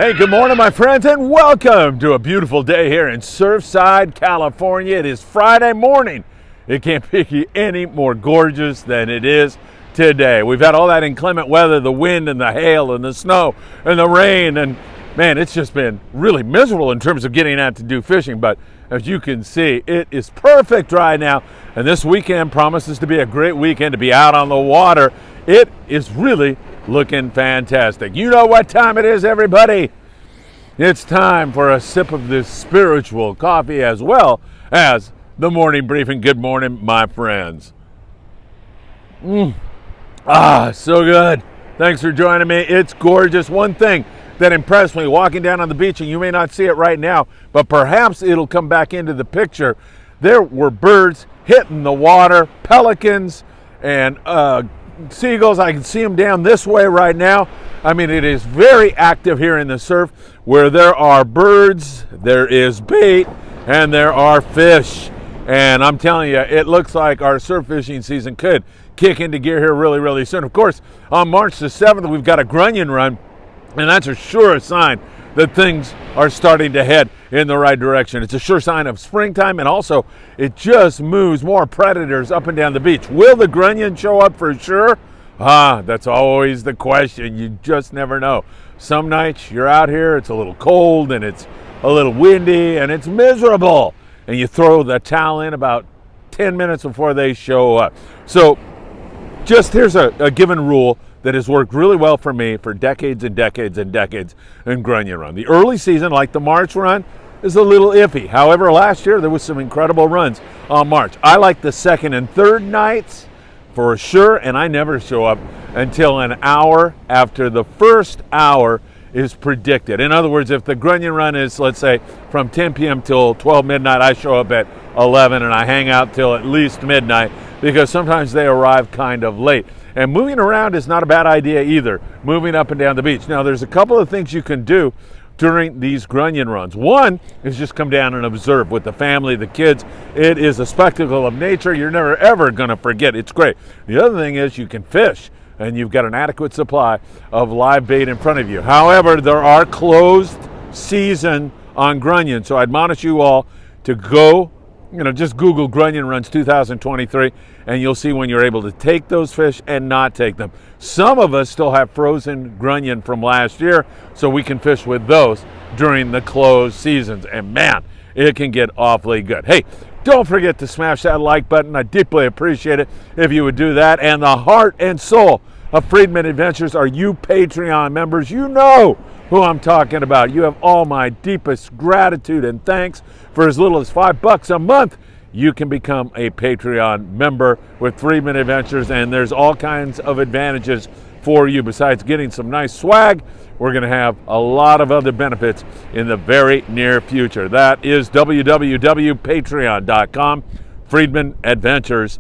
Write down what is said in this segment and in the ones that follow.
Hey, good morning, my friends, and welcome to a beautiful day here in Surfside, California. It is Friday morning. It can't be any more gorgeous than it is today. We've had all that inclement weather, the wind and the hail and the snow and the rain, and man, it's just been really miserable in terms of getting out to do fishing. But as you can see, it is perfect right now, and this weekend promises to be a great weekend to be out on the water. It is really looking fantastic. You know what time it is, everybody? It's time for a sip of this spiritual coffee as well as the morning briefing. Good morning, my friends. So good. Thanks for joining me. It's gorgeous. One thing that impressed me walking down on the beach, and you may not see it right now, but perhaps it'll come back into the picture. There were birds hitting the water, pelicans and seagulls. I can see them down this way right now. I mean, it is very active here in the surf where there are birds, there is bait, and there are fish. And I'm telling you, it looks like our surf fishing season could kick into gear here really, really soon. Of course, on March the 7th, we've got a grunion run, and that's a sure sign that things are starting to head in the right direction. It's a sure sign of springtime, and also it just moves more predators up and down the beach. Will the grunion show up for sure? That's always the question. You just never know. Some nights you're out here, it's a little cold and it's a little windy and it's miserable, and you throw the towel in about 10 minutes before they show up. So just here's a given rule that has worked really well for me for decades and decades and decades in grunion run. The early season, like the March run, is a little iffy. However, last year there was some incredible runs on March. I like the second and third nights for sure, and I never show up until an hour after the first hour is predicted. In other words, if the grunion run is, let's say, from 10 p.m. till 12 midnight, I show up at 11 and I hang out till at least midnight, because sometimes they arrive kind of late. And moving around is not a bad idea either, moving up and down the beach. Now, there's a couple of things you can do during these grunion runs. One is just come down and observe with the family, the kids. It is a spectacle of nature you're never, ever going to forget. It's great. The other thing is you can fish, and you've got an adequate supply of live bait in front of you. However, there are closed season on grunion, so I admonish you all to go, just Google grunion runs 2023, and you'll see when you're able to take those fish and not take them. Some of us still have frozen grunion from last year, so we can fish with those during the closed seasons. And man, it can get awfully good. Hey, don't forget to smash that like button. I deeply appreciate it if you would do that. And the heart and soul of Friedman Adventures are you Patreon members. You know who I'm talking about. You have all my deepest gratitude and thanks. For as little as $5 a month, you can become a Patreon member with Friedman Adventures, and there's all kinds of advantages for you. Besides getting some nice swag, we're going to have a lot of other benefits in the very near future. That is www.patreon.com, Friedman Adventures.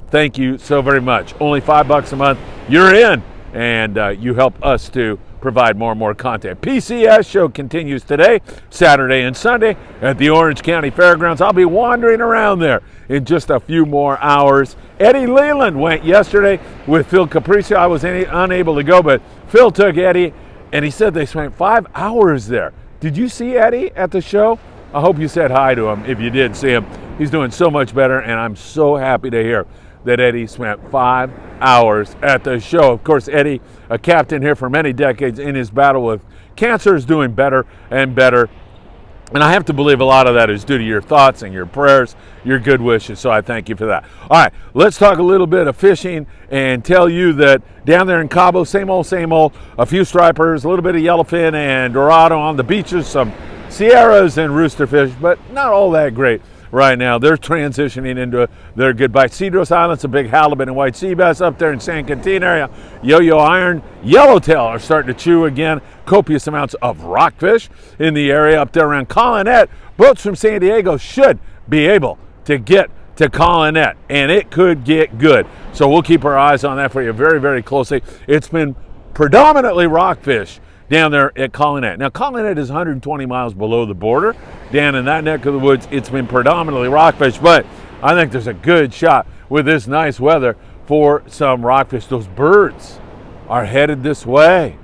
Thank you so very much. Only $5 a month, you're in, and you help us to provide more and more content. PCS show continues today, Saturday and Sunday at the Orange County Fairgrounds. I'll be wandering around there in just a few more hours. Eddie Leland went yesterday with Phil Capricio. I was unable to go, but Phil took Eddie, and he said they spent 5 hours there. Did you see Eddie at the show? I hope you said hi to him if you did see him. He's doing so much better, and I'm so happy to hear that Eddie spent 5 hours at the show. Of course, Eddie, a captain here for many decades in his battle with cancer, is doing better and better. And I have to believe a lot of that is due to your thoughts and your prayers, your good wishes, so I thank you for that. All right, let's talk a little bit of fishing and tell you that down there in Cabo, same old, a few stripers, a little bit of yellowfin and dorado on the beaches, some sierras and roosterfish, but not all that great right now. They're transitioning into their good bites. Cedros Island's a big halibut and white sea bass up there in San Quintin area. Yo-yo iron, yellowtail are starting to chew again. Copious amounts of rockfish in the area up there around Colonette. Boats from San Diego should be able to get to Colonette, and it could get good. So we'll keep our eyes on that for you very, very closely. It's been predominantly rockfish down there at Colonette. Now, Colonette is 120 miles below the border. Down in that neck of the woods, it's been predominantly rockfish, but I think there's a good shot with this nice weather for some rockfish. Those birds are headed this way.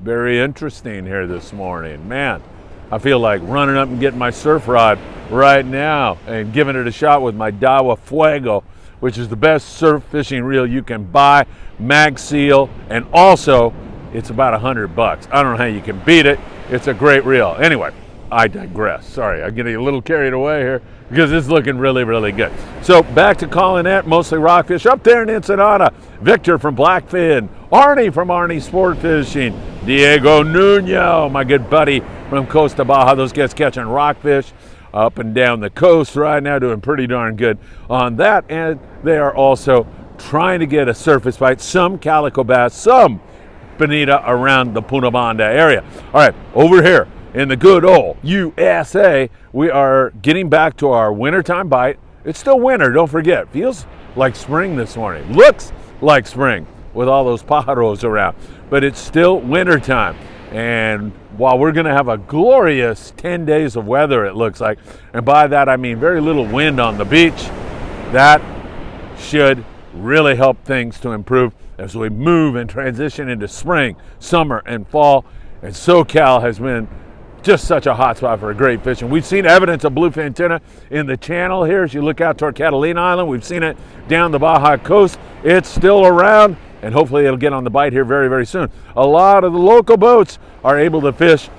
very interesting here this morning. Man, I feel like running up and getting my surf rod right now and giving it a shot with my Dawa Fuego, which is the best surf fishing reel you can buy, mag seal, and also it's about $100. I don't know how you can beat it. It's a great reel. Anyway, I digress. Sorry, I'm getting a little carried away here because it's looking really, really good. So back to calling that mostly rockfish up there in Ensenada. Victor from Blackfin, Arnie from Arnie Sport Fishing, Diego Nuno, my good buddy from Costa Baja. Those guys catching rockfish up and down the coast right now, doing pretty darn good on that. And they are also trying to get a surface bite, some calico bass, some bonita around the Punta Banda area. All right, over here in the good old USA, we are getting back to our wintertime bite. It's still winter, don't forget. Feels like spring this morning. Looks like spring with all those pájaros around, but it's still wintertime. And while we're going to have a glorious 10 days of weather, it looks like, and by that I mean very little wind on the beach, that should really help things to improve as we move and transition into spring, summer, and fall. And SoCal has been just such a hot spot for great fishing. We've seen evidence of bluefin tuna in the channel here as you look out toward Catalina Island. We've seen it down the Baja coast. It's still around, and hopefully it'll get on the bite here very, very soon. A lot of the local boats are able to fish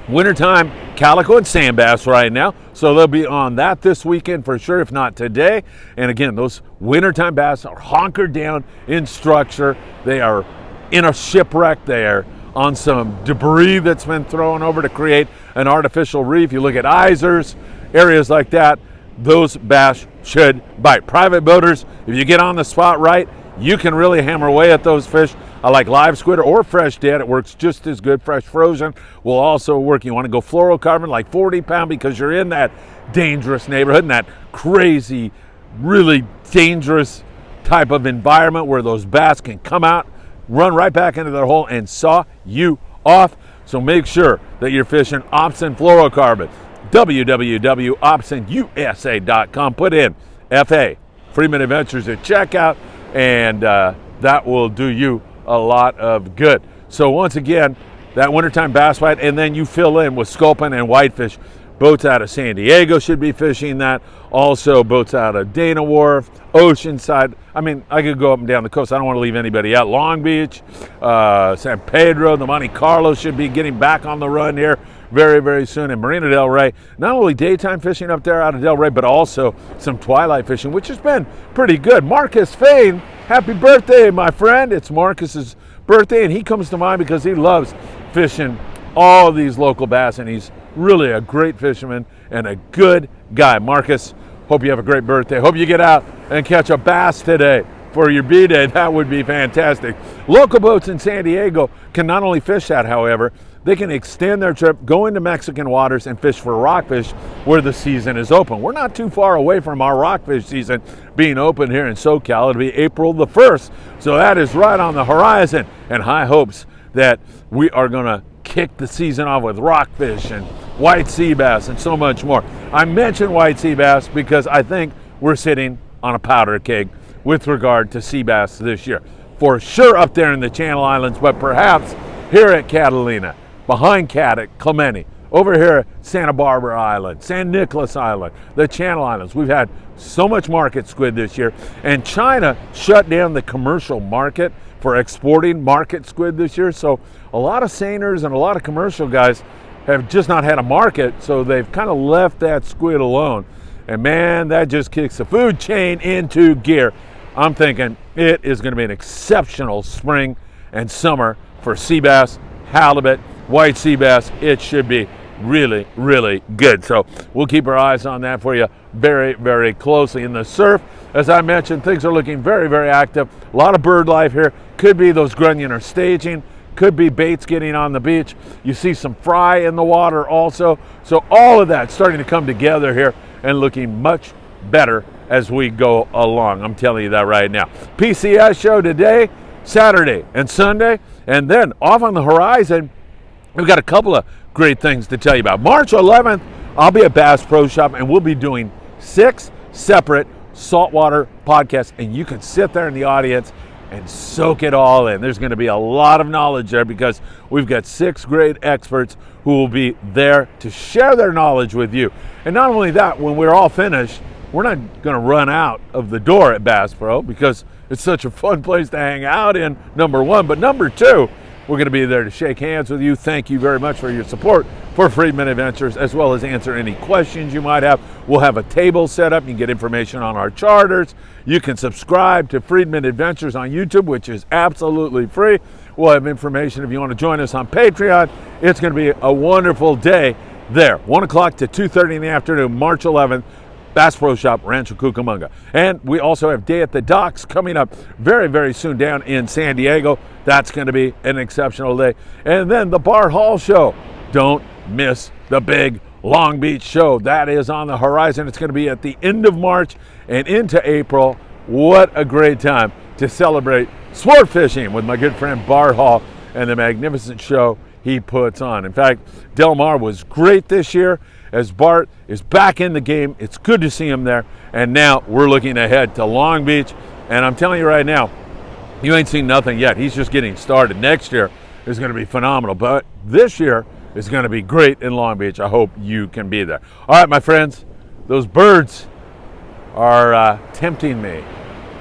wintertime calico and sand bass right now, so they'll be on that this weekend for sure, if not today. And again, those wintertime bass are honkered down in structure. They are in a shipwreck. They are on some debris that's been thrown over to create an artificial reef. You look at Isers, areas like that, those bass should bite. Private boaters, if you get on the spot right, you can really hammer away at those fish. I like live squid or fresh dead. It works just as good. Fresh frozen will also work. You want to go fluorocarbon, like 40 pound, because you're in that dangerous neighborhood, in that crazy, really dangerous type of environment where those bass can come out, run right back into their hole and saw you off. So make sure that you're fishing Opsin fluorocarbon. www.opsinusa.com. Put in FA, Friedman Adventures at checkout, and that will do you a lot of good. So once again, that wintertime bass bite, and then you fill in with sculpin and whitefish. Boats out of San Diego should be fishing that. Also boats out of Dana Wharf, Oceanside. I mean, I could go up and down the coast. I don't want to leave anybody out. Long Beach, San Pedro, the Monte Carlo should be getting back on the run here very, very soon. And Marina del Rey, not only daytime fishing up there out of Del Rey, but also some twilight fishing, which has been pretty good. Marcus Fain, happy birthday, my friend. It's Marcus's birthday, and he comes to mind because he loves fishing all these local bass, and he's really a great fisherman and a good guy. Marcus, hope you have a great birthday. Hope you get out and catch a bass today for your B-Day. That would be fantastic. Local boats in San Diego can not only fish that, however, they can extend their trip, go into Mexican waters, and fish for rockfish where the season is open. We're not too far away from our rockfish season being open here in SoCal. It'll be April the 1st, so that is right on the horizon, and high hopes that we are going to kick the season off with rockfish and white sea bass and so much more. I mentioned white sea bass because I think we're sitting on a powder keg with regard to sea bass this year. For sure up there in the Channel Islands, but perhaps here at Catalina, behind Clemente, over here at Santa Barbara Island, San Nicolas Island, the Channel Islands. We've had so much market squid this year, and China shut down the commercial market for exporting market squid this year. So a lot of seiners and a lot of commercial guys have just not had a market, so they've kind of left that squid alone. And man, that just kicks the food chain into gear. I'm thinking it is going to be an exceptional spring and summer for sea bass, halibut, white sea bass. It should be really, really good. So we'll keep our eyes on that for you very, very closely. In the surf, as I mentioned, things are looking very, very active. A lot of bird life here. Could be those grunion are staging. Could be baits getting on the beach. You see some fry in the water also. So all of that starting to come together here and looking much better as we go along. I'm telling you that right now. PCS show today, Saturday and Sunday. And then off on the horizon, we've got a couple of great things to tell you about. March 11th, I'll be at Bass Pro Shop, and we'll be doing 6 separate saltwater podcasts, and you can sit there in the audience and soak it all in. There's going to be a lot of knowledge there because we've got 6 great experts who will be there to share their knowledge with you. And not only that, when we're all finished, we're not going to run out of the door at Bass Pro because it's such a fun place to hang out in, number one. But number two, we're going to be there to shake hands with you. Thank you very much for your support for Friedman Adventures, as well as answer any questions you might have. We'll have a table set up. You can get information on our charters. You can subscribe to Friedman Adventures on YouTube, which is absolutely free. We'll have information if you want to join us on Patreon. It's going to be a wonderful day there. 1 o'clock to 2:30 in the afternoon, March 11th. Bass Pro Shop, Rancho Cucamonga. And we also have Day at the Docks coming up very, very soon down in San Diego. That's going to be an exceptional day. And then the Bar Hall Show. Don't miss the big Long Beach show. That is on the horizon. It's going to be at the end of March and into April. What a great time to celebrate sport fishing with my good friend Bar Hall and the magnificent show he puts on. In fact, Del Mar was great this year as Bart is back in the game. It's good to see him there. And now we're looking ahead to Long Beach. And I'm telling you right now, you ain't seen nothing yet. He's just getting started. Next year is going to be phenomenal. But this year is going to be great in Long Beach. I hope you can be there. All right, my friends, those birds are tempting me.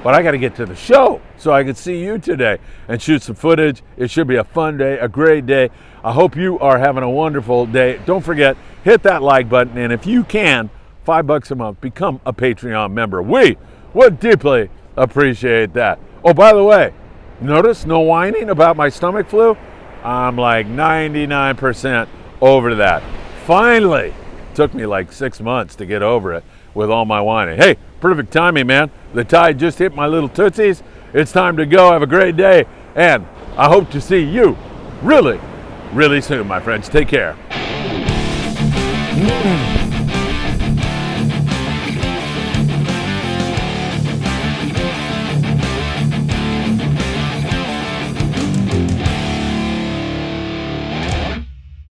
But I got to get to the show so I can see you today and shoot some footage. It should be a fun day, a great day. I hope you are having a wonderful day. Don't forget, hit that like button. And if you can, $5 a month, become a Patreon member. We would deeply appreciate that. Oh, by the way, notice no whining about my stomach flu? I'm like 99% over that. Finally, took me like 6 months to get over it with all my whining. Hey, perfect timing, man. The tide just hit my little tootsies. It's time to go. Have a great day. And I hope to see you really, really soon, my friends. Take care.